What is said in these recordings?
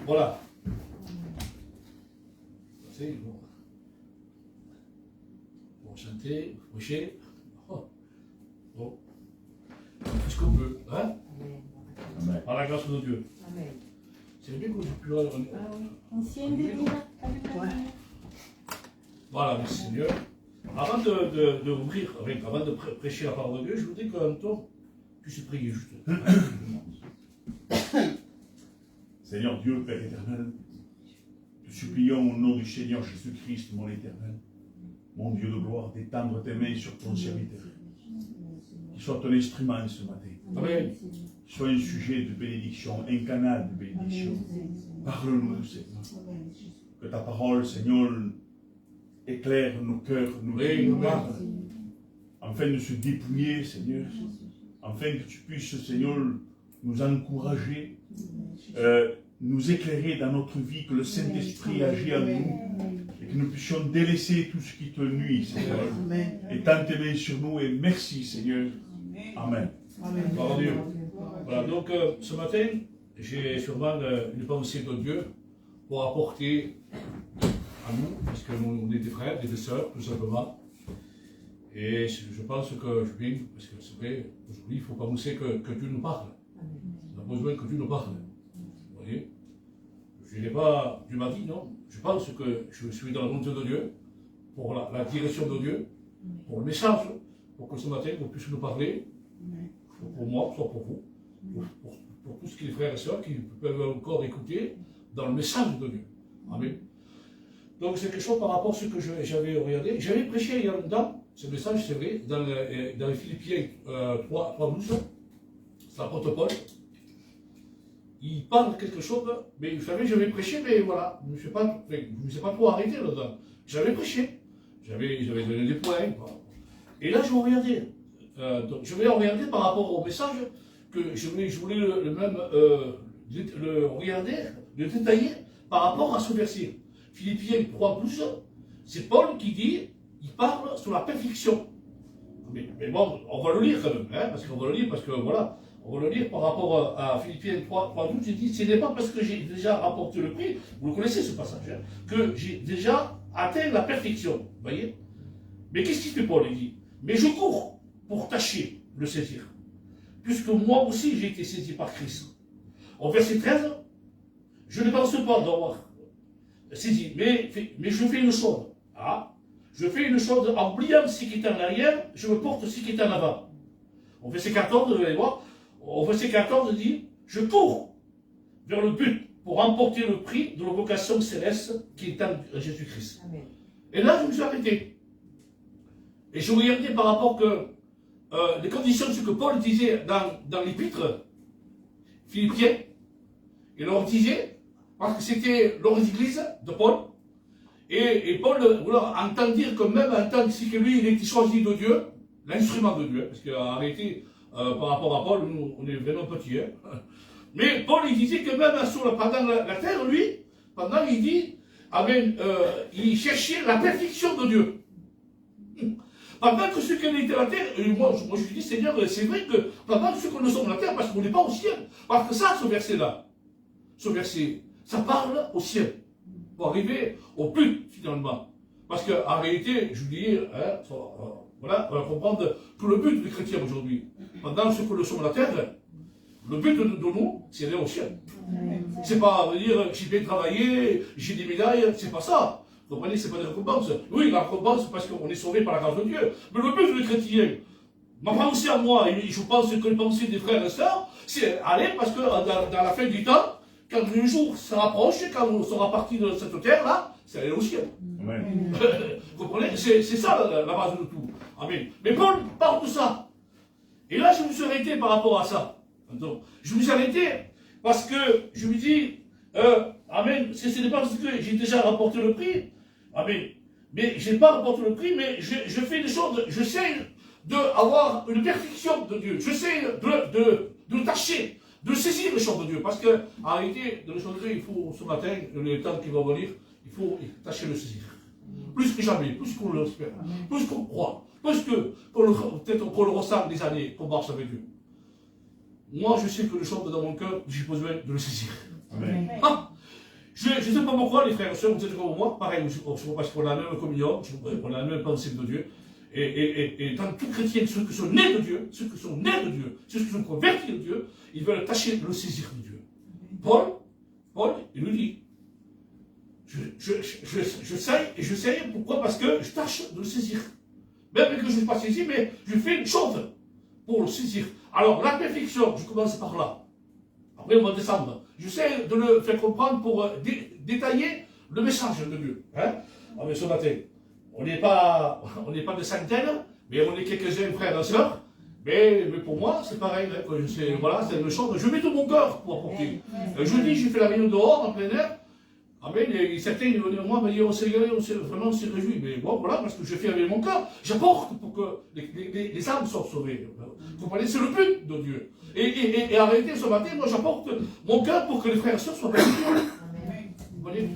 Voilà. Bon, chanter, prêcher. Oh. Bon. Tout ce qu'on peut. Hein? Amen. Par la grâce de Dieu. Amen. C'est bien que je puisse le regarder. Voilà, merci Seigneur. Avant d'ouvrir, avant de prêcher la parole de Dieu, je voudrais qu'en même temps, puisse prier juste. Seigneur Dieu, Père éternel, te supplions au nom du Seigneur Jésus-Christ, mon éternel, mon Dieu de gloire, d'étendre tes mains sur ton serviteur. Qu'il soit ton instrument ce matin. Amen. Qu'il soit un sujet de bénédiction, un canal de bénédiction. Parle-nous, Seigneur. Que ta parole, Seigneur, éclaire nos cœurs, nous parle, afin de se dépouiller, Seigneur, afin que tu puisses, Seigneur, nous encourager, nous éclairer dans notre vie, que le Saint-Esprit agit en nous, et que nous puissions délaisser tout ce qui te nuit, Seigneur, et tends tes mains sur nous, et merci, Seigneur. Amen. Gloire à Dieu. Voilà, donc ce matin, j'ai sûrement une pensée de Dieu pour apporter à nous, parce que nous on est des frères et des sœurs, tout simplement. Et je pense que je viens, parce que c'est vrai, aujourd'hui, il ne faut pas mousser que Dieu nous parle. On a besoin que Dieu nous parle. Vous voyez? Je n'ai pas, Dieu m'a dit, non. Je pense que je suis dans la volonté de Dieu, pour la direction de Dieu, pour le message, pour que ce matin, vous puissiez nous parler, soit pour moi, soit pour vous, pour tous les frères et sœurs qui peuvent encore écouter dans le message de Dieu. Amen. Donc c'est quelque chose par rapport à ce que j'avais regardé. J'avais prêché il y a longtemps, ce message, c'est vrai, dans les Philippiens 3:12, c'est l'apôtre Paul. Il parle de quelque chose, mais vous savez, j'avais prêché, mais voilà, je ne me suis pas trop arrêté là-dedans. J'avais prêché, j'avais donné des points. Voilà. Et là, je vais regarder par rapport au message que je voulais le regarder, le détailler par rapport à ce verset. Philippiens 3:12, c'est Paul qui dit, il parle sur la perfection. Mais bon, on va le lire quand même, hein, parce que voilà, on va le lire par rapport à Philippiens 3:12, il dit, ce n'est pas parce que j'ai déjà remporté le prix, vous le connaissez ce passage, hein, que j'ai déjà atteint la perfection, vous voyez. Mais qu'est-ce qu'il fait Paul? Il dit, mais je cours pour tâcher de le saisir, puisque moi aussi j'ai été saisi par Christ. Au verset 13, je ne pense pas d'avoir saisi, mais je fais une chose. Ah, je fais une chose en oubliant ce qui est en arrière, je me porte ce qui est en avant. Au verset 14, vous allez voir, au verset 14, il dit, je cours vers le but pour remporter le prix de la vocation céleste qui est en Jésus-Christ. Et là, je me suis arrêté. Et je regardais par rapport que les conditions de ce que Paul disait dans l'épître Philippiens, il leur disait, parce que c'était leur église de Paul, et Paul entend dire que même en tant que lui, il était choisi de Dieu, l'instrument de Dieu, parce qu'en réalité, par rapport à Paul, nous, on est vraiment petits. Hein. Mais Paul, il disait que même pendant la terre, lui, il dit, il cherchait la perfection de Dieu. Pendant que ceux qui étaient à la terre, moi je dis, Seigneur, c'est vrai que pendant que ceux qui ne sont à la terre, parce qu'on n'est pas au ciel, parce que ça, ce verset-là, ça parle au ciel, pour arriver au but, finalement. Parce qu'en réalité, je vous dis, hein, voilà, on va comprendre tout le but des chrétiens aujourd'hui. Pendant ceux qui ne sont à la terre, le but de nous, c'est aller au ciel. C'est pas dire, j'ai bien travaillé, j'ai des médailles, c'est pas ça. Vous comprenez, c'est pas des récompenses. Oui, la récompense, parce qu'on est sauvé par la grâce de Dieu. Mais le but des chrétiens, ma pensée à moi, et je pense que les pensées des frères et sœurs, c'est aller, parce que dans la fin du temps, quand le jour se rapproche, quand on sera parti de cette terre-là, c'est aller au ciel. Amen. Vous comprenez? C'est ça la base de tout. Amen. Mais Paul parle de ça. Et là, je me suis arrêté par rapport à ça. Donc, je me suis arrêté parce que je me dis, Amen, ce n'est pas parce que j'ai déjà remporté le prix, Amen, mais je n'ai pas remporté le prix, mais je fais des choses, j'essaie d'avoir une perfection de Dieu, j'essaie de tâcher, de saisir les choses de Dieu, parce qu'en réalité, dans les choses de Dieu, il faut, ce matin, le temps qui va venir, il faut tâcher de le saisir. Plus que jamais, plus qu'on l'espère, plus qu'on croit, plus peut-être qu'on le ressent des années qu'on marche avec Dieu. Moi, je sais que le chante dans mon cœur, j'ai besoin de le saisir. Amen. Ah, Je ne sais pas pourquoi, les frères et sœurs, vous êtes comme moi, pareil, parce qu'on a la même communion, on a la même pensée de Dieu. Et dans tout chrétien, ceux qui sont nés de Dieu, ceux qui sont convertis de Dieu, ils veulent tâcher de le saisir de Dieu. Paul, il nous dit, j'essaye, pourquoi? Parce que je tâche de le saisir. Même que je ne suis pas saisi, mais je fais une chose pour le saisir. Alors, la perfection, je commence par là. Après, on va descendre. J'essaie de le faire comprendre pour détailler le message de Dieu. Hein? Mais ce matin, on n'est pas des centaines, mais on est quelques-uns frères et sœurs. Mais pour moi, c'est pareil. Hein, voilà, c'est une chose. Je mets tout mon cœur pour apporter. Jeudi, j'ai fait la réunion dehors, en plein air. Amen. Et certains, ils venaient moi, me dire, on s'est réjoui. Mais bon, voilà, parce que je fais avec mon cœur. J'apporte pour que les âmes soient sauvées. Vous comprenez? C'est le but de Dieu. Et en réalité, ce matin, moi, j'apporte mon cœur pour que les frères et sœurs soient bénis.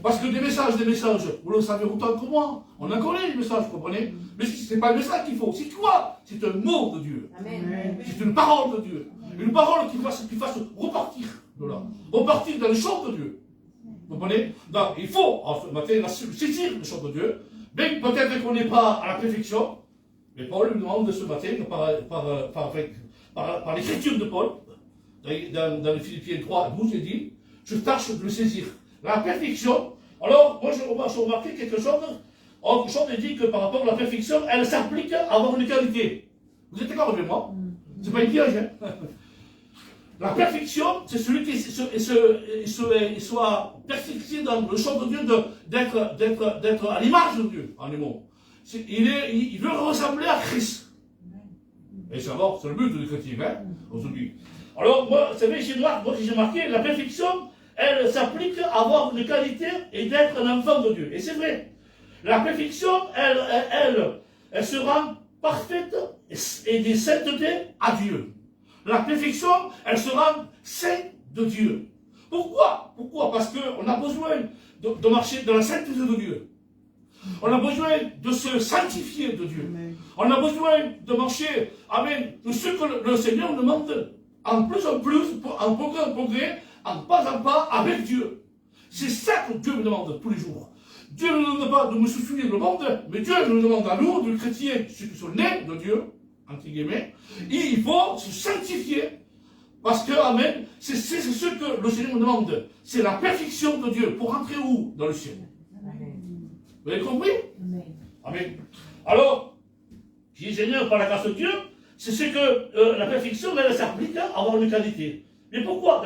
Parce que des messages, vous le savez autant que moi. On en connaît les messages, vous comprenez? Mais ce n'est pas le message qu'il faut. C'est quoi? C'est un mot de Dieu. C'est une parole de Dieu. Une parole qui fasse repartir de là. Repartir dans les choses de Dieu. Vous comprenez? Donc, il faut, ce matin, saisir les choses de Dieu. Même peut-être qu'on n'est pas à la perfection. Mais Paul nous demande ce matin, par l'écriture de Paul, dans les Philippiens 3, 12, il dit, je tâche de le saisir. La perfection, alors, moi, je remarqué quelque chose. Il dit que par rapport à la perfection, elle s'applique à avoir une qualité. Vous êtes d'accord avec moi? C'est pas une piège, hein? La perfection, c'est celui qui soit perfectionné dans le champ de Dieu, d'être à l'image de Dieu, en les mots. Il veut ressembler à Christ. Et c'est le but du chrétien, hein, aujourd'hui. Alors, moi, vous savez, j'ai marqué, la perfection, elle s'applique à avoir une qualité et d'être un enfant de Dieu. Et c'est vrai. La perfection, elle se rend parfaite et des sainteté à Dieu. La perfection, elle se rend sainte de Dieu. Pourquoi? Parce qu'on a besoin de marcher dans la sainteté de Dieu. On a besoin de se sanctifier de Dieu. On a besoin de marcher avec ce que le Seigneur nous demande en plus, en progrès, en pas avec Dieu. C'est ça que Dieu me demande tous les jours. Dieu ne nous demande pas de me souffrir le monde, mais Dieu nous demande à nous, du chrétien, ceux qui sont nés de Dieu, entre guillemets, et il faut se sanctifier. Parce que, amen, c'est ce que le Seigneur nous demande. C'est la perfection de Dieu pour entrer où? Dans le ciel. Vous avez compris? Amen. Alors, je dis Seigneur, par la grâce de Dieu, c'est ce que la perfection, elle s'applique à avoir une qualité. Mais pourquoi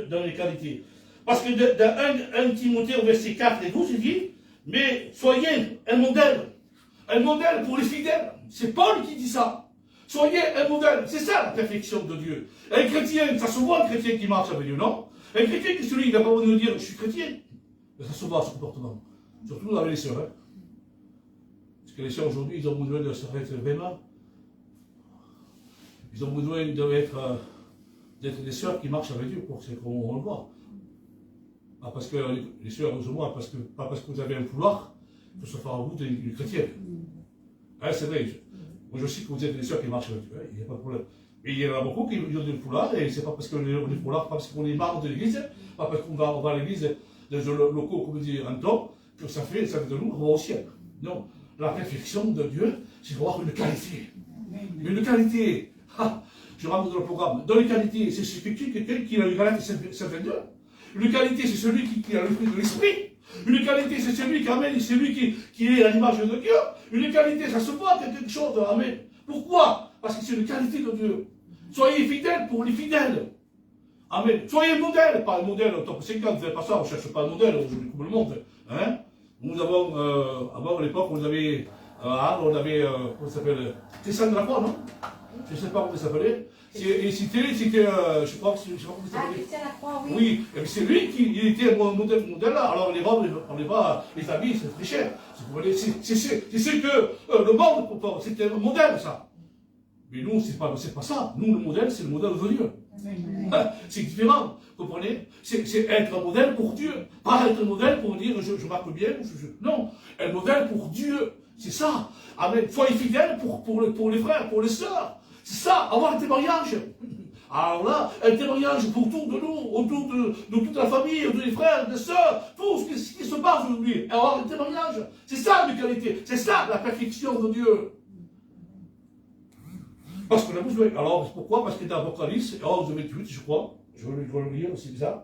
dans les qualités? Parce que dans 1 Timothée au verset 4 et 12, il dit, mais soyez un modèle pour les fidèles. C'est Paul qui dit ça. Soyez un modèle. C'est ça la perfection de Dieu. Un chrétien, ça se voit un chrétien qui marche avec Dieu, non? Un chrétien qui celui, il n'a pas besoin de dire, je suis chrétien. Mais ça se voit son comportement. Surtout avec les sœurs. Hein? Parce que les sœurs aujourd'hui, ils ont besoin de se faire vraiment. Ils ont besoin d'être des sœurs qui marchent avec Dieu, pour c'est qu'on le voit. Pas parce que les sœurs se voient, pas parce que vous avez un pouvoir, que ce soit en vous une chrétienne. Hein, c'est vrai. Moi je sais que vous êtes des sœurs qui marchent avec Dieu, hein, il n'y a pas de problème. Mais il y en a beaucoup qui ont des poulards, et c'est pas parce qu'on est poulards, pas parce qu'on est membre de l'église, pas parce qu'on va à l'église, dans les locaux, comme dit Anton, que ça fait de nous qu'on va au ciel. Non. La perfection de Dieu, c'est d'avoir une qualité. Une qualité. Je rentre dans le programme. Dans les qualités, c'est quelqu'un qui a une Galate 5:22. Une qualité, c'est celui qui a le fruit de l'esprit. Une qualité, c'est celui qui amène, c'est celui qui est à l'image de Dieu. Une qualité, ça se voit quelque chose. Amen. Pourquoi? Parce que c'est une qualité de Dieu. Soyez fidèles pour les fidèles. Amen. Soyez modèle, pas un modèle au top 50, vous n'avez pas ça, on ne cherche pas un modèle aujourd'hui comme le monde. Hein? Nous avons, avant à l'époque, on avait, comment ça s'appelle? C'est ça de la croix, non? Je ne sais pas comment ça s'appelait. Et c'était, je crois comment ça s'appelait. Ah, la croix, oui. Oui, et c'est lui qui était un modèle là. Alors les robes, on n'est pas, les habits, c'est très cher. C'est ce que le monde, c'était un modèle, ça. Mais nous, c'est pas ça. Nous, le modèle, c'est le modèle de Dieu. C'est différent, vous comprenez? C'est être un modèle pour Dieu. Pas être un modèle pour dire je marque bien. Non, un modèle pour Dieu. C'est ça. Amen. Soyez fidèles pour les frères, pour les sœurs. C'est ça, avoir un témoignage. Alors là, un témoignage autour de nous, autour de toute la famille, de les frères, des sœurs, tout ce qui se passe aujourd'hui. Alors, un témoignage, c'est ça la qualité, c'est ça la perfection de Dieu. Parce qu'on a besoin. Alors, pourquoi? Parce que dans Apocalypse, 11-28, je crois, je vais le lire, c'est bizarre.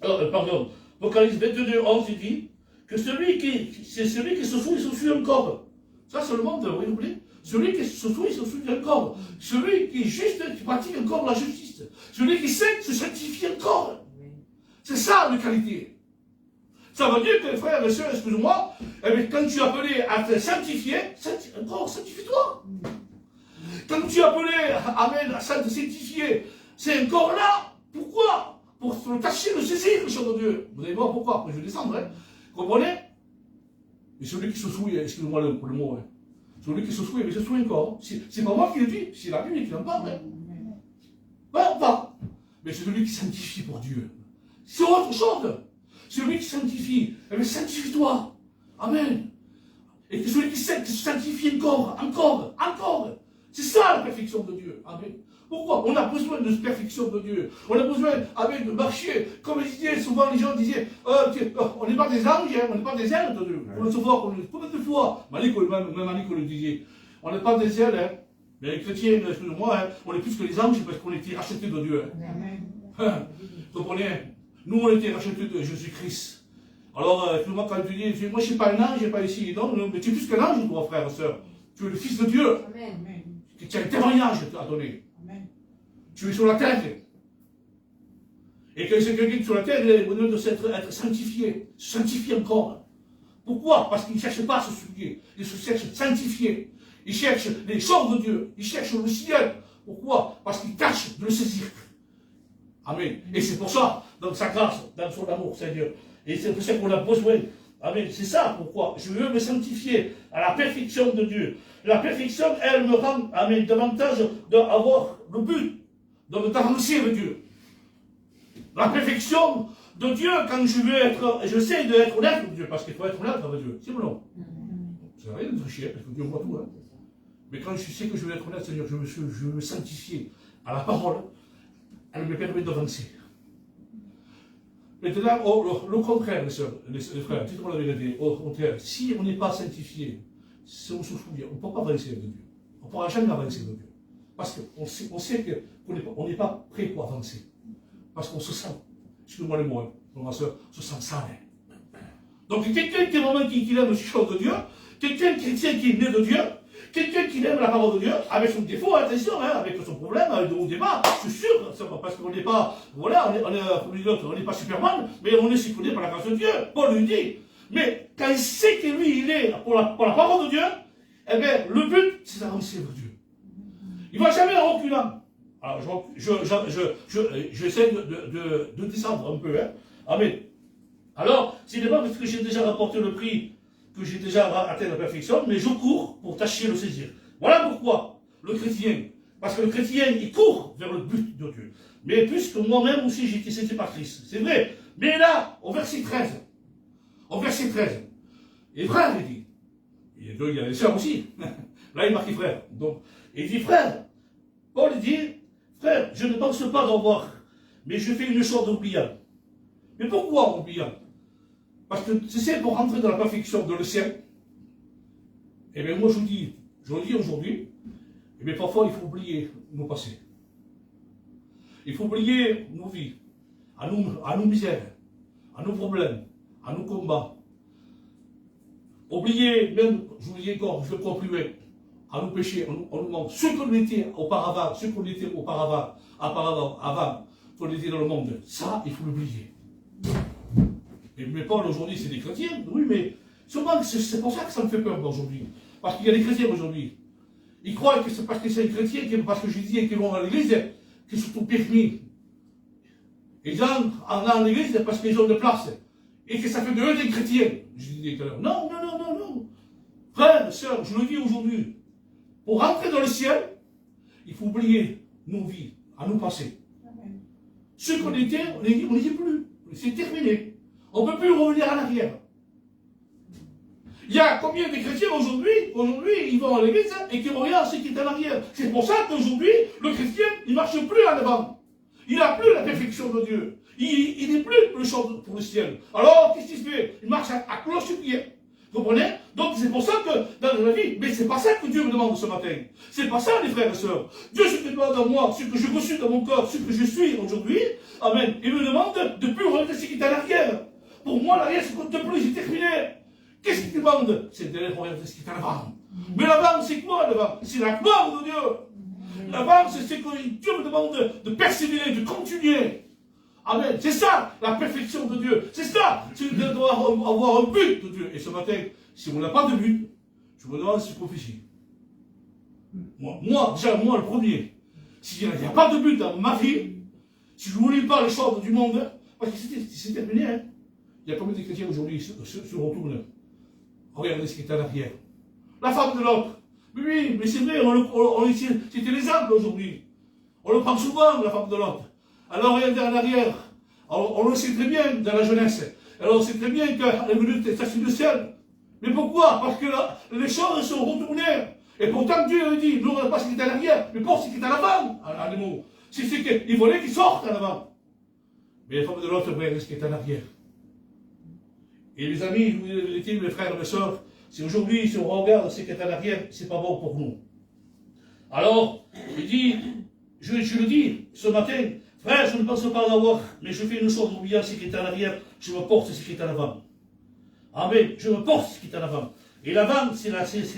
Pardon, Apocalypse 22-11, il dit que c'est celui qui se soucie encore. Ça, c'est le monde, vous oubliez? Celui qui se soucie encore. Celui qui est juste, qui pratique encore la justice. Celui qui sait se sanctifie encore. C'est ça la qualité. Ça veut dire que, frères et sœurs, excuse-moi, eh bien, quand tu es appelé à te sanctifier, encore, sanctifie-toi. Quand tu es appelé, amen, à te sanctifier, c'est encore là. Pourquoi? Pour tâcher de saisir le champ de Dieu. Vous allez voir pourquoi. Après, je vais descendre, hein. Comprenez? Et celui qui se souille, excusez-moi le mot, hein. Celui qui se souille, mais se souille encore. C'est pas moi qui le dis, c'est la Bible qui en parle. Hein. Pas. Mais c'est celui qui sanctifie pour Dieu. C'est autre chose. Celui qui sanctifie, eh bien, sanctifie-toi. Amen. Et que celui qui se sanctifie encore. C'est ça la perfection de Dieu. Amen. Pourquoi? On a besoin de perfection de Dieu. On a besoin, amen, de marcher. Comme souvent les gens disaient, on n'est pas des anges, hein, on n'est pas des ailes de Dieu. On le savoir, combien de fois, même Manico le disait, on n'est pas des ailes, hein. Mais les chrétiens, excusez-moi, hein, on est plus que les anges parce qu'on a été rachetés de Dieu. Hein. Vous comprenez? Nous, on a été rachetés de Jésus-Christ. Alors, excuse-moi, quand tu dis, moi je ne suis pas un ange, je ne suis pas ici. Non, mais tu es plus qu'un ange, toi, frère et soeur. Tu es le Fils de Dieu. Amen. Tu as un témoignage à donner. Amen. Tu es sur la terre. Et que c'est quelqu'un qui est sur la terre, il a besoin d'être sanctifié. Sanctifié encore. Pourquoi? Parce qu'il ne cherche pas à se souiller. Il se cherche à sanctifier. Il cherche les choses de Dieu. Il cherche le ciel. Pourquoi? Parce qu'il tâche de le saisir. Amen. Et c'est pour ça, dans sa grâce, dans son amour, Seigneur. Et c'est pour ça qu'on a besoin. Amen. C'est ça pourquoi je veux me sanctifier à la perfection de Dieu. La perfection, elle me rend, amen, davantage d'avoir le but, d'avancer avec Dieu. La perfection de Dieu, quand j'essaie d'être honnête avec Dieu, parce qu'il faut être honnête avec Dieu. C'est ou non? Ça n'a rien de tricher, parce que Dieu voit tout. Hein. Mais quand je sais que je veux être honnête, Seigneur, je veux me sanctifier à la parole, elle me permet d'avancer. Maintenant, le contraire, les frères, dites-moi la vérité, au contraire, si on n'est pas sanctifié, si on se souvient, on ne peut pas avancer avec Dieu. On ne pourra jamais avancer avec Dieu. Parce qu'on sait qu'on n'est pas prêt pour avancer. Parce qu'on se sent, excusez-moi le mot, ma soeur, se sent sale. Donc quelqu'un qui est vraiment qui aime les choses de Dieu, quelqu'un chrétien qui est né de Dieu, quelqu'un qui aime la parole de Dieu, avec son défaut, attention, hein, avec son problème, au débat, je suis sûr, parce qu'on n'est pas, voilà, on n'est pas Superman, mais on est sécurisé par la grâce de Dieu. Paul lui dit. Mais quand il sait que lui, il est pour la parole de Dieu, eh bien, le but, c'est d'avancer avec Dieu. Il ne va jamais en reculant. Alors, j'essaie de descendre un peu, hein. Amen. Alors, ce n'est pas parce que j'ai déjà rapporté le prix que j'ai déjà atteint la perfection, mais je cours pour tâcher le saisir. Voilà pourquoi le chrétien, parce que le chrétien, il court vers le but de Dieu. Mais puisque moi-même aussi j'ai été saisi par Christ, c'est vrai. Mais là, au verset 13, et frère, il dit, il y a les sœurs aussi, là il marque frère. Donc, il dit frère, Paul dit, frère, je ne pense pas d'en voir, mais je fais une chose oubliable. Mais pourquoi oubliable? Parce que c'est pour rentrer dans la perfection de le ciel. Eh bien, moi je vous dis aujourd'hui, eh bien, parfois il faut oublier nos passés. Il faut oublier nos vies, à nos misères, à nos problèmes, à nos combats. Oublier, même, je vous dis encore, je vais conclure, à nos péchés, à nos manques. Ce qu'on était auparavant, avant qu'on était dans le monde, ça, il faut l'oublier. Mais Paul aujourd'hui, c'est des chrétiens, oui, mais souvent, c'est pour ça que ça me fait peur aujourd'hui. Parce qu'il y a des chrétiens aujourd'hui. Ils croient que c'est parce que c'est des chrétiens, parce que je dis qu'ils vont à l'église, qu'ils sont tout permis. Ils entrent dans l'église parce qu'ils ont de place. Et que ça fait de eux des chrétiens. Je disais tout à l'heure. Non. Frères, sœurs, je le dis aujourd'hui. Pour rentrer dans le ciel, il faut oublier nos vies, à nous passer. Ce qu'on était, on n'y est plus. C'est terminé. On ne peut plus revenir en arrière. Il y a combien de chrétiens aujourd'hui, ils vont à l'église et qui regardent ce qui est en arrière. C'est pour ça qu'aujourd'hui, le chrétien, il ne marche plus en avant. Il n'a plus la perfection de Dieu. Il n'est plus le champ pour le ciel. Alors, qu'est-ce qu'il fait? Il marche à cloche-pied. Vous comprenez? Donc, c'est pour ça que, dans la vie, mais c'est pas ça que Dieu me demande ce matin. C'est pas ça, les frères et sœurs. Dieu, ce qu'il demande à moi, ce que je reçus dans mon corps, ce que je suis aujourd'hui, amen, il me demande de plus regarder ce qui est à l'arrière. Pour moi, l'arrière, c'est compte plus, c'est terminé. Qu'est-ce qu'il demande? C'est de regarder ce qui est à l'avant. Mais l'avant, c'est quoi, l'avant? C'est la gloire de Dieu. L'avant, c'est ce que Dieu me demande de persévérer, de continuer. Amen. C'est ça, la perfection de Dieu. C'est ça, tu dois avoir un but de Dieu. Et ce matin, si on n'a pas de but, je me demande si prophétie. Moi, déjà, moi, le premier. S'il n'y a pas de but dans ma vie, si je ne voulais pas les choses du monde, parce que c'est terminé, hein. Il y a combien de chrétiens aujourd'hui se retournent? Regardez ce qui est à l'arrière. La femme de l'autre. Oui, mais c'est vrai, c'était l'exemple aujourd'hui. On le prend souvent, la femme de l'autre. Alors regardez en arrière. Alors, on le sait très bien dans la jeunesse. Alors on sait très bien qu'elle est venue tester le ciel. Mais pourquoi? Parce que les choses sont retournées. Et pourtant Dieu a dit, ne regarde pas ce qui est à l'arrière, mais pas ce qui est à l'avant. En mots. C'est qu'il voulait qu'ils sortent à l'avant. Mais la femme de l'autre regarde ce qui est à l'arrière. Et les amis, mes frères et mes soeurs, si aujourd'hui, si on regarde ce qui est à l'arrière, c'est pas bon pour nous. Alors, il dit, je le dis ce matin, frère, je ne pense pas l'avoir, mais je fais une chose, oubliant ce qui est à l'arrière, je me porte ce qui est à l'avant. Amen, je me porte ce qui est à l'avant. Et l'avant, c'est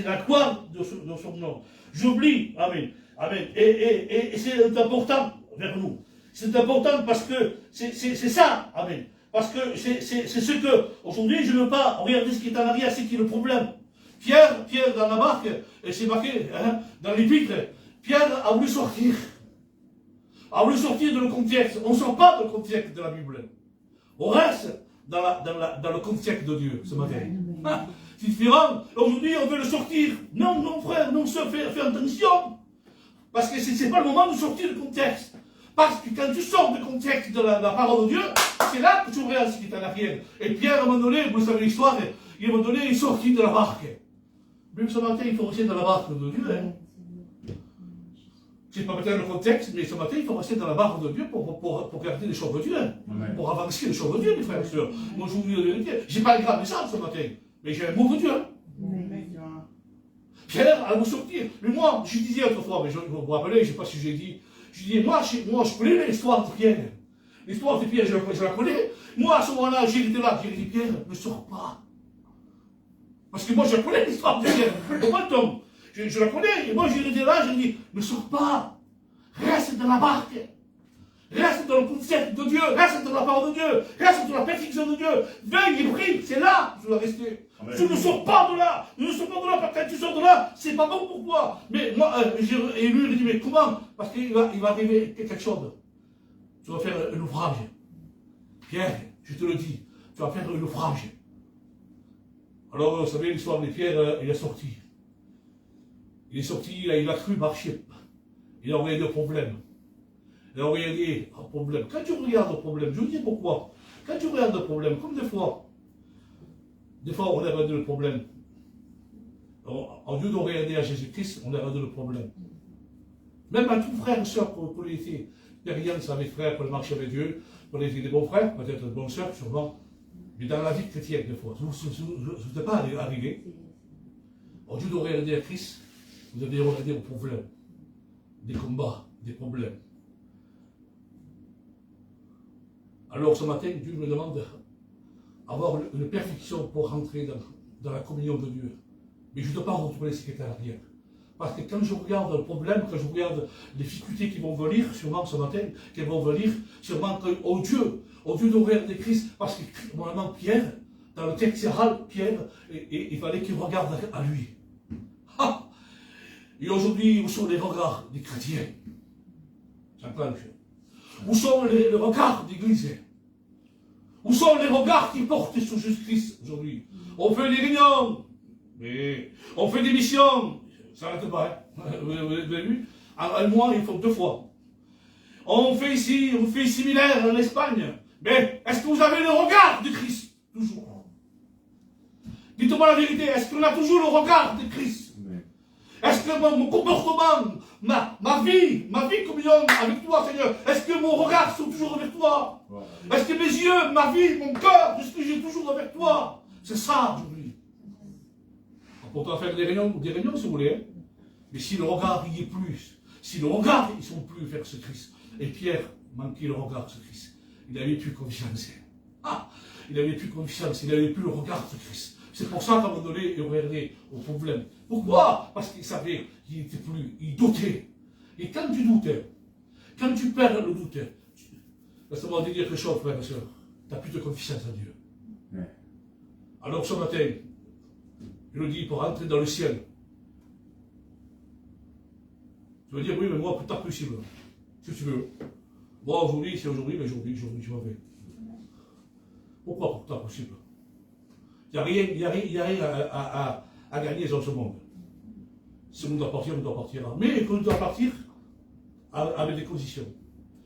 la gloire de son nom. J'oublie, amen, amen. Et c'est important vers nous. C'est important parce que c'est ça, amen. Parce que c'est ce que, aujourd'hui, je ne veux pas regarder ce qui est en arrière, c'est qui est le problème. Pierre, dans la barque, et c'est marqué, hein, dans l'épître, Pierre a voulu sortir. A voulu sortir de le contexte. On ne sort pas de le contexte de la Bible. On reste dans le contexte de Dieu, ce matin. Ah, c'est différent. Aujourd'hui, on veut le sortir. Non, non, frère, non, sœur, fais attention. Parce que ce n'est pas le moment de sortir du contexte. Parce que quand tu sors du contexte de la parole de Dieu, c'est là que tu regardes ce qui est en arrière. Et Pierre, à un moment donné, vous savez l'histoire, il, à un moment donné, il est sorti de la barque. Même ce matin, il faut rester dans la barque de Dieu. Hein. C'est pas peut-être le contexte, mais ce matin, il faut rester dans la barque de Dieu pour garder les choses de Dieu. Hein. Pour avancer les choses de Dieu, mes frères et sœurs. Moi, je vous dis la vérité. Je n'ai pas les grands messages ce matin, mais j'ai un mot de Dieu. Hein. Pierre, à vous sortir. Mais moi, je disais autrefois, mais vous vous rappelez, je ne sais pas si j'ai dit, je dis, moi, je connais l'histoire de Pierre. L'histoire de Pierre, je la connais. Moi, à ce moment-là, j'ai été là, j'ai dit, Pierre, ne sors pas. Parce que moi, je connais l'histoire de Pierre. Pourquoi, je la connais. Et moi, j'ai été là, j'ai dit, ne sors pas. Reste dans la barque. Reste dans le concept de Dieu. Reste dans la parole de Dieu. Reste dans la perfection de Dieu. Veille et prie. C'est là que tu dois rester. Amen. Tu ne sors pas de là. Ne sors pas de là. Parce que quand tu sors de là, c'est pas bon pour toi. Mais moi, et lui, il dit, mais comment? Parce qu'il va arriver quelque chose. Tu vas faire un ouvrage. Pierre, je te le dis, tu vas faire un ouvrage. Alors, vous savez, l'histoire de Pierre, il est sorti. Il est sorti, il a cru marcher. Il a regardé le problème. Il a regardé le problème. Quand tu regardes le problème, je vous dis pourquoi. Quand tu regardes le problème, comme des fois on regarde le problème. Au lieu de regarder à Jésus-Christ, on regarde le problème. Même à tout frère et soeur pour les filles. Derrière, c'est avec frères pour le marcher avec Dieu, pour les des bons frères, peut-être de bons sœurs, sûrement. Mais dans la vie chrétienne, des fois, vous n'êtes pas arrivé. Au lieu de regarder à Christ, vous allez regarder aux problèmes, des combats, des problèmes. Alors ce matin, Dieu me demande d'avoir une perfection pour rentrer dans la communion de Dieu. Mais je ne dois pas retrouver ce qui est à l'arrière. Parce que quand je regarde le problème, quand je regarde les difficultés qui vont venir, sûrement ce matin, qui vont venir, sûrement au Dieu de regarder Christ, parce que normalement Pierre, dans le texte oral, Pierre, il fallait qu'il regarde à lui. Ah! Et aujourd'hui, où sont les regards des chrétiens? Où sont les regards d'église? Où sont les regards qui portent sur Jésus-Christ aujourd'hui? On fait des réunions, mais on fait des missions, ça n'arrête pas, hein? Vous avez vu? Un mois, il faut 2 fois. On fait similaire en Espagne, mais est-ce que vous avez le regard de Christ? Toujours. Dites-moi la vérité, est-ce qu'on a toujours le regard de Christ? Est-ce que mon comportement, ma vie communion avec toi, Seigneur, est-ce que mon regard sont toujours avec toi? Est-ce que mes yeux, ma vie, mon cœur, est-ce que j'ai toujours avec toi? C'est ça aujourd'hui. On peut faire des réunions si vous voulez, hein. Mais si le regard y est plus, si le regard ils sont plus vers ce Christ, et Pierre manquait le regard de ce Christ, il n'avait plus confiance. Ah, il n'avait plus confiance, il n'avait plus le regard de Christ. C'est pour ça qu'à un moment donné, il regardait au problème. Pourquoi? Parce qu'il savait qu'il n'était plus, il doutait. Et quand tu doutes, quand tu perds le doute, laisse-moi te dire quelque chose, frère et soeur, tu n'as plus de confiance en Dieu. Ouais. Alors ce matin, je le dis, pour rentrer dans le ciel, tu vas dire, oui, mais moi, plus tard possible. Si tu veux. Moi, aujourd'hui, c'est aujourd'hui, mais aujourd'hui, je m'en vais. Pourquoi plus tard possible? Il n'y a rien à gagner dans ce monde. Si on doit partir, on doit partir. Mais on doit partir avec des conditions.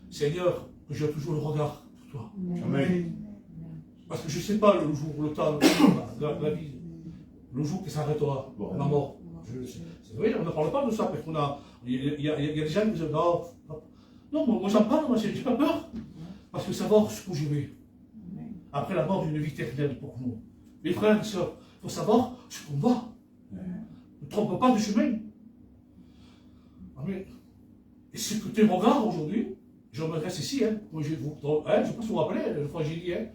Seigneur, que j'ai toujours le regard sur toi. Amen. Parce que je ne sais pas le jour, le temps, la vie, le jour qui s'arrêtera, la mort. C'est vrai, on ne parle pas de ça, parce qu'il y a des gens qui disent non, moi j'en parle, moi j'ai pas peur. Parce que savoir ce que je vais. Après la mort, une vie éternelle pour nous. Mes frères et sœurs, il faut savoir ce qu'on va. Ne trompe pas de chemin. Amen. Et ce que tu regardes aujourd'hui, je m'adresse ici, hein, moi je ne sais pas si vous vous rappelez, la fois j'ai dit, hein,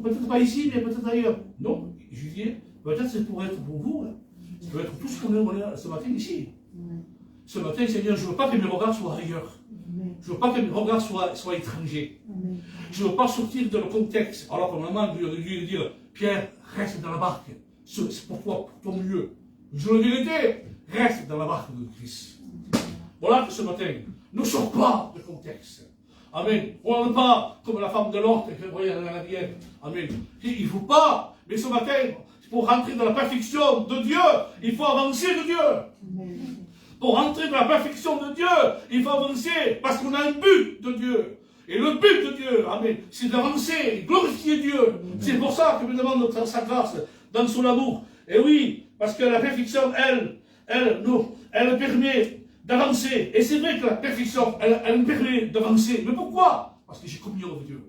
peut-être pas ici, mais peut-être ailleurs. Non, je dis, peut-être c'est pour être pour vous, hein. Ça peut être tout ce qu'on est ce matin ici. Ce matin, Seigneur, je ne veux pas que mes regards soient ailleurs. Je ne veux pas que mes regards soient étrangers. Je ne veux pas sortir de le contexte. Alors que maman lui dire, Pierre, reste dans la barque. C'est pour toi, pour ton mieux. Je le vérité, reste dans la barque de Christ. Voilà que ce matin, ne sors pas de contexte. Amen. On n'est pas comme la femme de l'autre qui voyait dans la rivière. Amen. Il ne faut pas, mais ce matin, pour rentrer dans la perfection de Dieu, il faut avancer de Dieu. Pour rentrer dans la perfection de Dieu, il faut avancer parce qu'on a un but de Dieu. Et le but de Dieu, amen, c'est d'avancer, glorifier Dieu. C'est pour ça que me demande sa grâce dans son amour. Et oui, parce que la perfection, elle permet d'avancer. Et c'est vrai que la perfection, elle me permet d'avancer. Mais pourquoi? Parce que j'ai communion avec Dieu.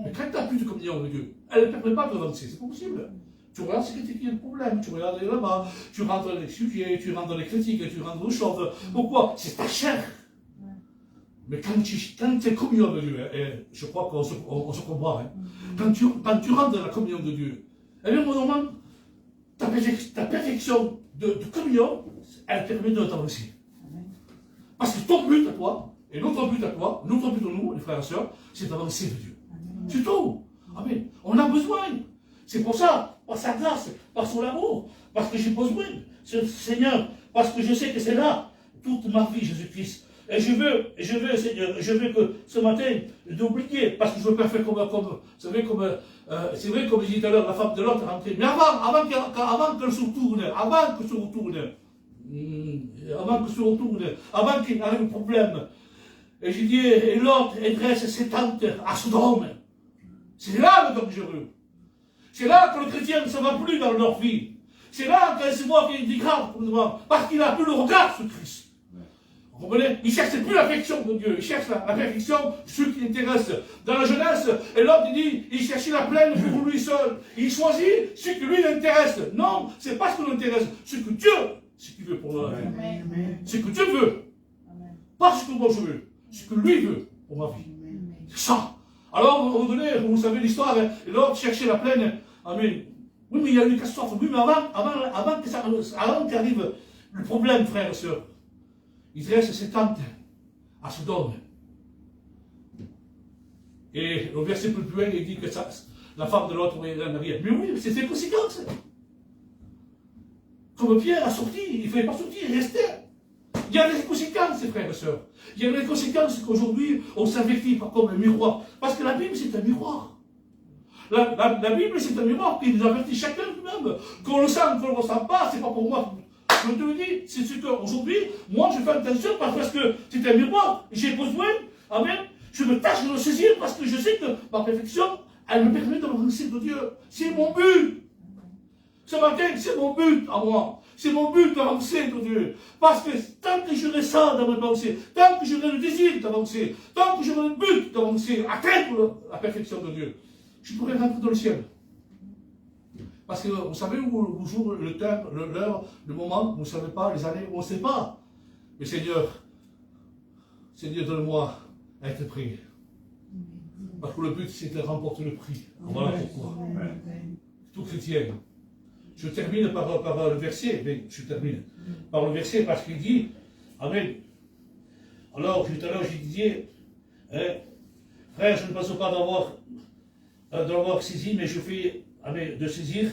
Mais quand tu n'as plus de communion avec Dieu, elle ne permet pas d'avancer. C'est pas possible. Tu regardes ce qui est le problème, tu regardes là-bas, tu rentres dans les sujets, tu rentres dans les critiques, tu rentres dans les choses. Pourquoi? C'est ta chair. Mais quand tu es communion de Dieu, et je crois qu'on se comprend, hein, quand tu rentres dans la communion de Dieu, eh bien, normalement, ta perfection de communion, elle permet de t'avancer. Parce que ton but à toi, et notre but à toi, notre but à nous, les frères et sœurs, c'est d'avancer de Dieu. C'est tout. Amen. On a besoin. C'est pour ça, par sa grâce, par son amour, parce que j'ai besoin, Seigneur, parce que je sais que c'est là toute ma vie, Jésus-Christ. Et je veux, Seigneur, je veux que ce matin, d'oublier, parce que je veux pas faire c'est vrai, comme je disais tout à l'heure, la femme de l'autre est rentrée. Mais avant qu'elle se retourne, avant qu'il arrive le problème, et je dis, et l'autre dresse ses tentes à Sodome. C'est là le dangereux. C'est là que le chrétien ne se va plus dans leur vie. C'est là qu'il se voit qu'il est grave, parce qu'il n'a plus le regard sur Christ. Vous comprenez? Il ne cherche plus l'affection de Dieu, il cherche la perfection, ce qui l'intéresse. Dans la jeunesse, et l'autre il dit, il cherche la plaine pour lui seul. Il choisit ce qui lui l'intéresse. Non, ce n'est pas ce qui l'intéresse, ce que Dieu, ce qu'il veut pour la vie. Ce que Dieu veut. Pas ce que moi je veux, ce que lui veut pour ma vie. C'est ça. Alors, à un moment donné, vous savez l'histoire, et l'autre cherchait la plaine. Amen. Oui, mais il y a eu une catastrophe. Oui, mais avant qu'arrive le problème, frères et sœurs, il dresse ses tentes à Sodome. Et le verset plus loin, il dit que la femme de l'autre est en arrière. Mais oui, c'est ses conséquences. Comme Pierre a sorti, il ne fallait pas sortir, il restait. Il y a des conséquences, frères et sœurs. Il y a des conséquences qu'aujourd'hui, on s'investit comme un miroir. Parce que la Bible, c'est un miroir. La Bible, c'est un miroir qui nous avertit chacun nous-mêmes. Qu'on le sent, qu'on ne le ressent pas, c'est pas pour moi. Je te le dis, c'est ce qu'aujourd'hui, moi, je fais attention parce que c'est un miroir. J'ai besoin, amen, je me tâche de le saisir parce que je sais que ma perfection, elle me permet d'avancer de Dieu. C'est mon but. Ce matin, c'est mon but à moi. C'est mon but d'avancer de Dieu. Parce que tant que j'aurai ça dans mes pensées, tant que j'aurai le désir d'avancer, tant que j'aurai le but d'avancer, atteindre la perfection de Dieu, je pourrai rentrer dans le ciel. Parce que vous savez où vous joue le temps, l'heure, le moment, vous ne savez pas, les années, on ne sait pas. Mais Seigneur, donne-moi à être pris. Parce que le but, c'est de remporter le prix. Voilà pourquoi. Tout chrétien. Je termine par le verset, mais je termine par le verset parce qu'il dit, Amen. Alors, tout à l'heure, je disais, frère, je ne pense pas d'avoir saisi, mais je fais, amen, de saisir,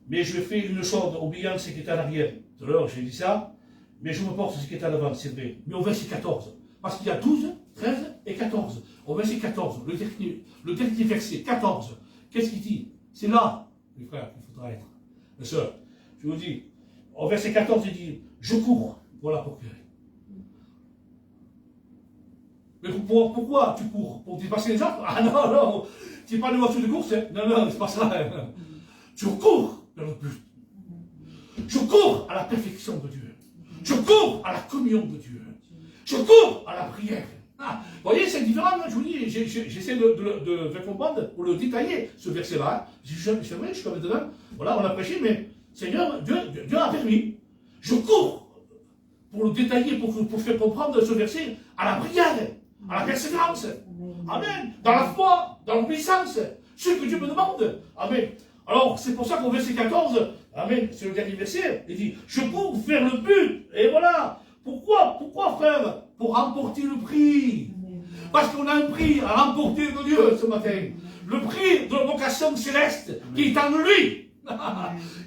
mais je fais une chose, oubliant ce qui est en arrière. Tout à l'heure, j'ai dit ça, mais je me porte ce qui est en avant, c'est vrai. Mais au verset 14, parce qu'il y a 12, 13 et 14. Au verset 14, le dernier verset, 14, qu'est-ce qu'il dit? C'est là, mes frères, qu'il faudra être. Mes soeurs, je vous dis, au verset 14, il dit, je cours, voilà pour guérir. Mais pourquoi tu cours? Pour dépasser les autres? Ah non, tu n'es pas une voiture de course, hein? Non, c'est pas ça. Hein. Tu cours vers le but. Je cours à la perfection de Dieu. Je cours à la communion de Dieu. Je cours à la prière. Ah, vous voyez, c'est différent, hein, je vous dis, j'essaie de faire comprendre, pour le détailler, ce verset-là. C'est vrai, jusqu'à maintenant, voilà, on a prêché, mais Seigneur, Dieu a permis. Je cours pour le détailler, pour faire comprendre ce verset, à la prière, à la persévérance. Amen. Dans la foi, dans l'obéissance, ce que Dieu me demande. Amen. Alors, c'est pour ça qu'au verset 14, Amen, c'est le dernier verset, il dit, je cours vers le but. Et voilà. Pourquoi, frère? Pour remporter le prix. Parce qu'on a un prix à remporter de Dieu ce matin. Le prix de la vocation céleste qui est en lui.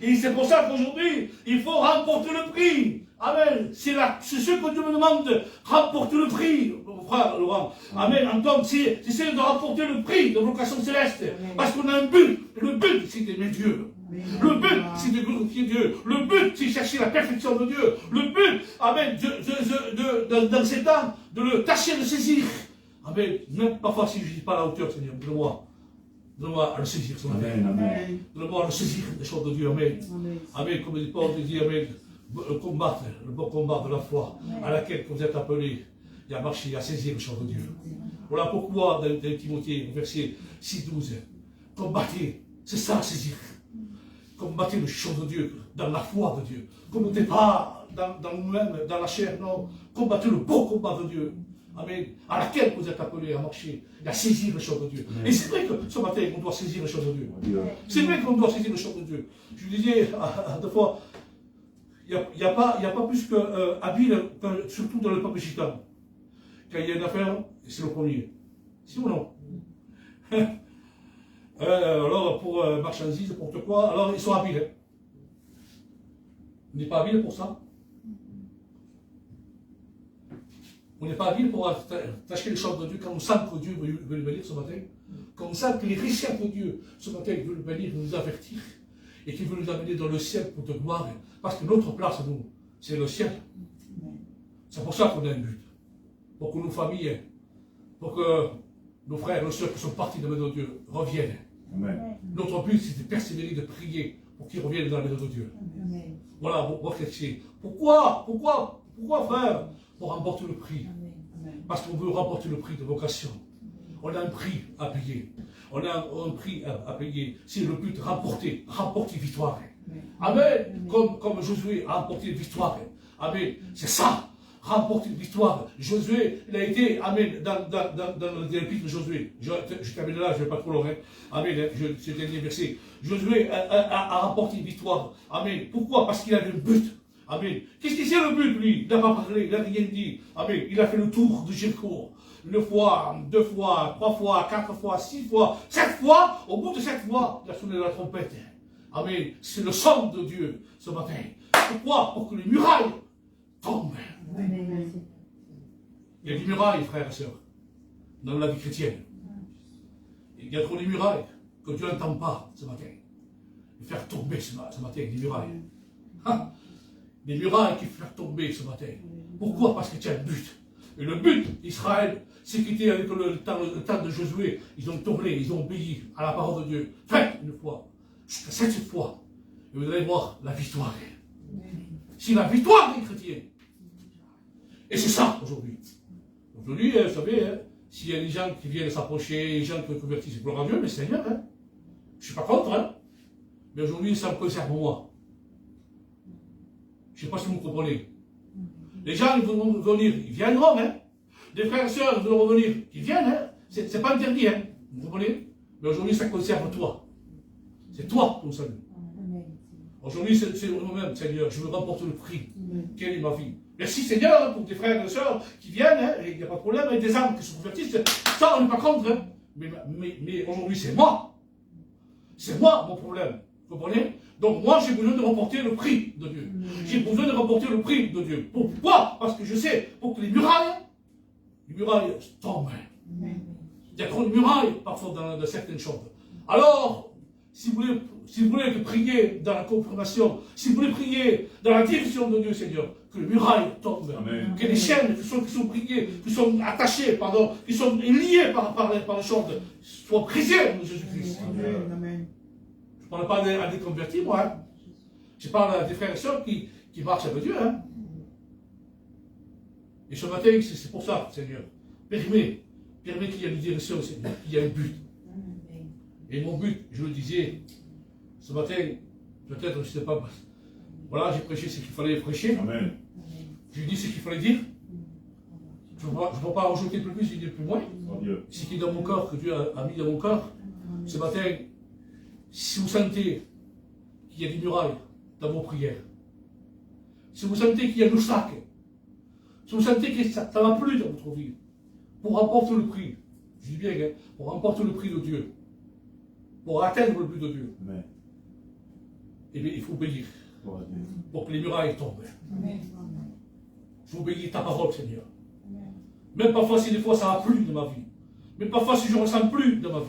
Et c'est pour ça qu'aujourd'hui, il faut remporter le prix. Amen. C'est ce que Dieu me demande. Remporter le prix, mon frère Laurent. Amen. Antoine, c'est de remporter le prix de la vocation céleste. Parce qu'on a un but. Et le but, c'est d'aimer Dieu. Le but, c'est de glorifier Dieu. Le but, c'est de chercher la perfection de Dieu. Le but, amen, dans ces temps, de le tâcher de saisir. Amen. Même parfois, si je ne dis pas à la hauteur, Seigneur, donne-moi à le saisir ce matin. Donne-moi à le saisir des choses de Dieu. Amen. Amen. Comme dit Paul, dit, Amen. Le bon combat de la foi, à laquelle vous êtes appelés, et à marcher, à saisir les choses de Dieu. Voilà pourquoi, dans Timothée, verset 6-12, combattez, c'est ça, saisir. Combattez les choses de Dieu, dans la foi de Dieu. Combattez pas dans nous-mêmes, dans la chair, non. Combattez le beau combat de Dieu. Amen. À laquelle vous êtes appelés à marcher et à saisir les choses de Dieu. Amen. Et c'est vrai que ce matin, on doit saisir les choses de Dieu. C'est vrai qu'on doit saisir les choses de Dieu. Je disais, deux fois, il n'y a pas plus qu'habile, surtout dans le peuple gitan. Quand il y a une affaire, c'est le premier. Si ou non? Alors, pour marchandises, n'importe quoi, alors ils sont habiles. On n'est pas habile pour ça. On n'est pas habile pour tâcher les choses de Dieu quand on sent que Dieu veut le bénir ce matin. Quand on sent que les richesses de Dieu ce matin veut le bénir, nous avertir. Et qu'il veut nous amener dans le ciel pour de gloire. Parce que notre place, nous, c'est le ciel. C'est pour ça qu'on a un but. Pour que nos familles, pour que nos frères et nos soeurs qui sont partis de la maison de Dieu reviennent. Amen. Notre but, c'est de persévérer, de prier pour qu'ils reviennent dans la maison de Dieu. Amen. Voilà, réfléchir. Pourquoi, frère? Pour remporter le prix. Amen. Parce qu'on veut remporter le prix de vocation. On a un prix à payer. On a un prix à payer. C'est le but de remporter victoire. Amen. Comme Josué a remporté une victoire. Amen. C'est ça. Remporter une victoire. Josué, il a été, amen, dans l'épître de Josué. Je termine là, je ne vais pas trop loin. Amen, c'est le dernier verset. Josué a remporté une victoire. Amen. Pourquoi? Parce qu'il avait un but. Amen. Qu'est-ce que c'est le but, lui? Il n'a pas parlé, il n'a rien dit. Amen. Il a fait le tour de Jéricho. 1 fois, 2 fois, 3 fois, 4 fois, 6 fois, 7 fois. Au bout de 7 fois, il a sonné la trompette. Amen. C'est le son de Dieu ce matin. Pourquoi? Pour que les murailles tombent. Il y a des murailles, frères et sœurs, dans la vie chrétienne. Il y a trop de murailles que Dieu n'entend pas ce matin. Et faire tomber ce matin des murailles. Des murailles qui font tomber ce matin. Pourquoi? Parce que tu as un but. Et le but d'Israël, c'est qu'il était avec le temps de Josué. Ils ont tourné, ils ont obéi à la parole de Dieu. Faites une fois, jusqu'à 7 fois. Et vous allez voir la victoire. C'est la victoire des chrétiens. Et c'est ça aujourd'hui. Aujourd'hui, vous savez, hein, s'il y a des gens qui viennent s'approcher, des gens qui se convertissent, gloire à Dieu, mais Seigneur, hein, je ne suis pas contre, hein, mais aujourd'hui, ça me concerne moi. Je ne sais pas si vous me comprenez. Les gens, ils vont venir, ils viendront, hein. Des frères et sœurs, ils vont venir, ils viennent, hein. C'est pas interdit, hein. Vous comprenez? Mais aujourd'hui, ça concerne toi. C'est toi ton salut. Aujourd'hui, c'est moi-même, Seigneur, je veux remporter le prix. Quelle est ma vie? Merci, Seigneur, pour tes frères et sœurs qui viennent, hein. Il n'y a pas de problème, avec des âmes qui se convertissent. Ça, on n'est pas contre, hein. Mais aujourd'hui, c'est moi. C'est moi, mon problème. Vous comprenez? Donc moi, j'ai besoin de remporter le prix de Dieu. J'ai besoin de remporter le prix de Dieu. Pourquoi? Parce que je sais, pour que les murailles tombent. Il y a trop de murailles, parfois, dans certaines chambres. Alors, si vous voulez prier dans la confirmation, si vous voulez prier dans la direction de Dieu, Seigneur, que les murailles tombent. Amen. Que les chaînes qui sont priées, qui sont attachées, pardon, qui sont liées par les chambres, soient brisées de Jésus-Christ. Amen. Je ne parle pas à des convertis, moi. Hein. Je parle à des frères et sœurs qui marchent avec Dieu. Hein. Et ce matin, c'est pour ça, Seigneur. Permets qu'il y ait une direction, Seigneur, qu'il y ait un but. Et mon but, je le disais, ce matin, peut-être, je ne sais pas, voilà, j'ai prêché ce qu'il fallait prêcher. Amen. J'ai dit ce qu'il fallait dire. Je ne peux pas rajouter plus, je dis plus moins. Ce qui est dans mon corps, que Dieu a mis dans mon corps, ce matin, si vous sentez qu'il y a des murailles dans vos prières, si vous sentez qu'il y a un obstacle, si vous sentez que ça ne va plus dans votre vie, pour remporter le prix, je dis bien, hein, pour remporter le prix de Dieu, pour atteindre le but de Dieu, amen. Eh bien, il faut obéir pour que les murailles tombent. Amen. Je veux obéir ta parole, Seigneur. Amen. Même parfois, si des fois ça ne va plus dans ma vie, même parfois si je ne ressens plus dans ma vie,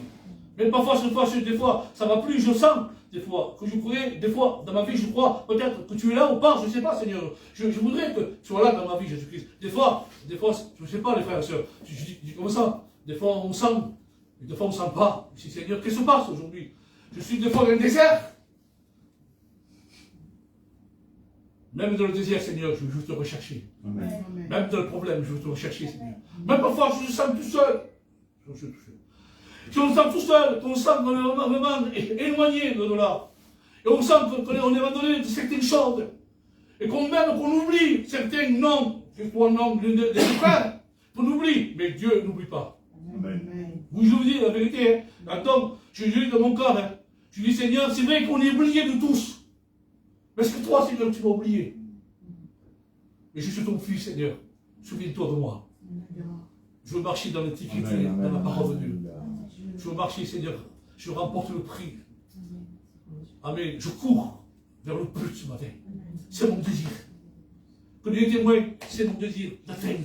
même parfois, des fois, ça ne va plus, je sens, des fois, que je pourrais, des fois, dans ma vie, je crois, peut-être que tu es là ou pas, je ne sais pas, Seigneur. Je voudrais que tu sois là dans ma vie, Jésus-Christ. Des fois, je ne sais pas, les frères et sœurs, je dis comme ça. Des fois, on sent, et des fois, on ne sent pas. Je dis, Seigneur, qu'est-ce qui se passe aujourd'hui? Je suis des fois dans le désert. Même dans le désert, Seigneur, je veux te rechercher. Amen. Même dans le problème, je veux te rechercher, Seigneur. Même parfois, je me sens tout seul. Je suis tout seul. Si on se sent tout seul, qu'on sent qu'on est vraiment éloigné de là, et on sent qu'on est abandonné de certaines choses, et qu'on oublie certains noms, non, des frères, qu'on oublie, mais Dieu n'oublie pas. Amen. Vous, je vous dis la vérité, hein. Attends, je dis dans mon corps, hein. Je dis Seigneur, c'est vrai qu'on est oublié de tous, mais est-ce que toi, Seigneur, tu m'as oublié? Mais je suis ton fils, Seigneur, souviens-toi de moi. Je veux marcher dans l'antiquité, dans la parole de Dieu. Je veux marcher, Seigneur. Je remporte le prix. Amen. Je cours vers le but ce matin. C'est mon désir. Que Dieu témoigne, c'est mon désir d'atteindre.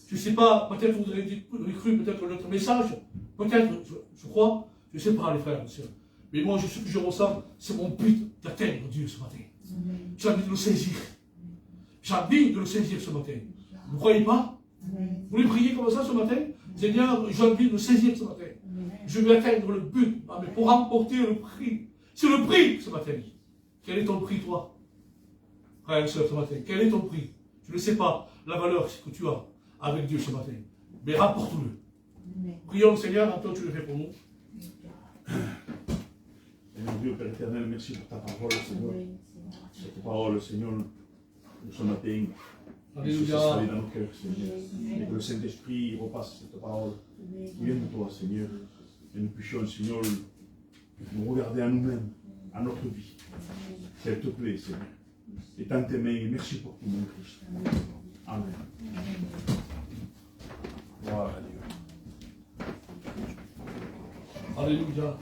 Je ne sais pas, peut-être vous avez cru peut-être notre message. Peut-être, je crois. Je ne sais pas, les frères et sœurs. Mais moi, ce que je ressens, c'est mon but d'atteindre Dieu ce matin. J'ai envie de le saisir. J'ai envie de le saisir ce matin. Vous ne croyez pas? Vous voulez prier comme ça ce matin? Seigneur, j'ai envie de le saisir ce matin. Je vais atteindre le but, mais pour remporter le prix. C'est le prix ce matin. Quel est ton prix, toi, frère et sœur, ce matin? Quel est ton prix? Je ne sais pas la valeur que tu as avec Dieu ce matin. Mais rapporte-le. Prions le Seigneur, maintenant tu le fais pour nous. Seigneur Dieu, Père éternel, merci pour ta parole, Seigneur. Cette parole, Seigneur, de ce matin. Alléluia. Dans nos cœurs, Seigneur. Et que le Saint-Esprit repasse cette parole qui vient de toi, Seigneur. Et nous puissions, Seigneur, nous regarder à nous-mêmes, à notre vie. S'il te plaît, Seigneur. Et dans tes mains, et merci pour tout, mon Christ. Amen. Gloire à Dieu. Alléluia.